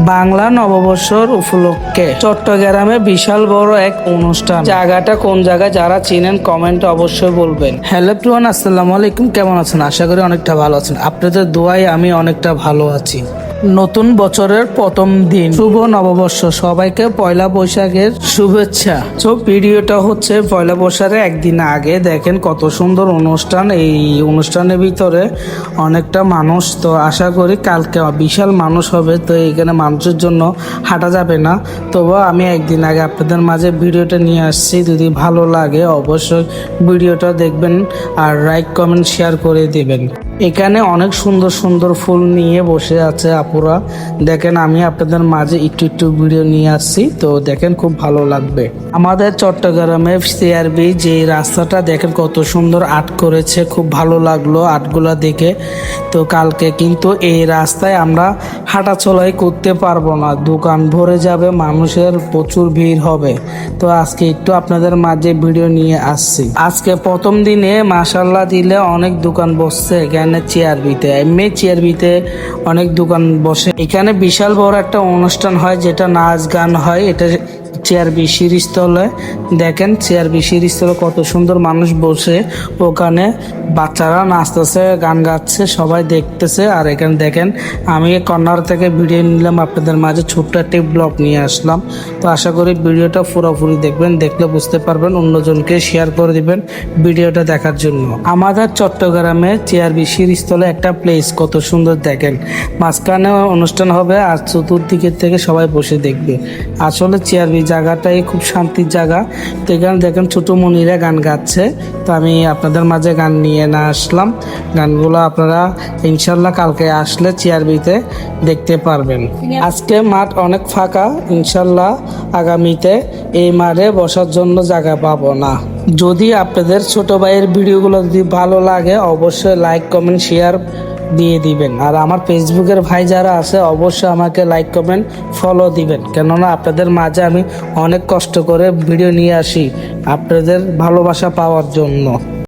বাংলা নববর্ষর উপলক্ষে চট্টগ্রামে বিশাল বড় এক অনুষ্ঠান। জায়গাটা কোন জায়গায়, যারা চিনেন কমেন্টে অবশ্যই বলবেন। হ্যালো এভরিওয়ান, আসসালামু আলাইকুম। কেমন আছেন? আশা করি অনেকটা ভালো আছেন। আপনাদের দোয়ায় আমি অনেকটা ভালো আছি। নতুন বছরের প্রথম দিন, শুভ নববর্ষ। সবাইকে পয়লা বৈশাখের শুভেচ্ছা। তো ভিডিওটা হচ্ছে পয়লা বৈশাখের একদিন আগে। দেখেন কত সুন্দর অনুষ্ঠান। এই অনুষ্ঠানের ভিতরে অনেকটা মানুষ, তো আশা করি কালকে বিশাল মানুষ হবে। তো এখানে মানুষের জন্য হাঁটা যাবে না, তবু আমি একদিন আগে আপনাদের মাঝে ভিডিওটা নিয়ে আসছি। যদি ভালো লাগে অবশ্যই ভিডিওটা দেখবেন আর লাইক কমেন্ট শেয়ার করে দিবেন। এখানে অনেক সুন্দর সুন্দর ফুল নিয়ে বসে আছে আপুরা। দেখেন আমি আপনাদের মাঝে একটু একটু ভিডিও নিয়ে আসছি, তো দেখেন খুব ভালো লাগবে। আমাদের চট্টগ্রামে সিআরবি যে রাস্তাটা দেখেন কত সুন্দর আর্ট করেছে, খুব ভালো লাগলো আর্টগুলো দেখে। তো কালকে কিন্তু এই রাস্তায় আমরা হাঁটাচলাই করতে পারবো না, দোকান ভরে যাবে, মানুষের প্রচুর ভিড় হবে। তো আজকে একটু আপনাদের মাঝে ভিডিও নিয়ে আসছি। আজকে প্রথম দিনে মাশাল্লাহ দিলে অনেক দোকান বসছে এখানে চেয়ারবিতে। এমনি চেয়ারবিতে অনেক দোকান বসে। এখানে বিশাল বড় একটা অনুষ্ঠান হয়, যেটা নাচ গান হয়। এটা চেয়ারবি সিঁড়িস্থলে। দেখেন চেয়ারবি সিঁড়িস্থলে কত সুন্দর মানুষ বসে, ওখানে বাচ্চারা নাচতেছে, গান গাচ্ছে, সবাই দেখতেছে। আর এখানে দেখেন আমি কর্নার থেকে ভিডিও নিলাম আপনাদের মাঝে, ছোট্ট একটি ব্লগ নিয়ে আসলাম। তো আশা করি ভিডিওটা পুরোপুরি দেখবেন, দেখলে বুঝতে পারবেন। অন্যজনকে শেয়ার করে দিবেন ভিডিওটা দেখার জন্য। আমাদের চট্টগ্রামে চেয়ারবি সিঁড়িস্থলে একটা প্লেস কত সুন্দর। দেখেন মাঝখানে অনুষ্ঠান হবে আর চতুর্দিকের থেকে সবাই বসে দেখবে। আসলে চেয়ারবি জায়গাটাই খুব শান্তির জায়গা। তো এখানে দেখেন ছোট মনিরা গান গাচ্ছে। তো আমি আপনাদের মাঝে গান নিয়ে না আসলাম। গানগুলো আপনারা ইনশাল্লাহ কালকে আসলে চেয়ারবিতে দেখতে পারবেন। আজকে মাঠ অনেক ফাঁকা, ইনশাল্লাহ আগামীতে এই মাঠে বসার জন্য জায়গা পাবো না। যদি আপনাদের ছোট ভাইয়ের ভিডিওগুলো যদি ভালো লাগে অবশ্যই লাইক কমেন্ট শেয়ার দিয়ে দিবেন। আর আমার ফেসবুকের ভাই যারা আছে অবশ্যই আমাকে লাইক কমেন্ট ফলো দিবেন, কেননা আপনাদের মাঝে আমি অনেক কষ্ট করে ভিডিও নিয়ে আসি আপনাদের ভালোবাসা পাওয়ার জন্য।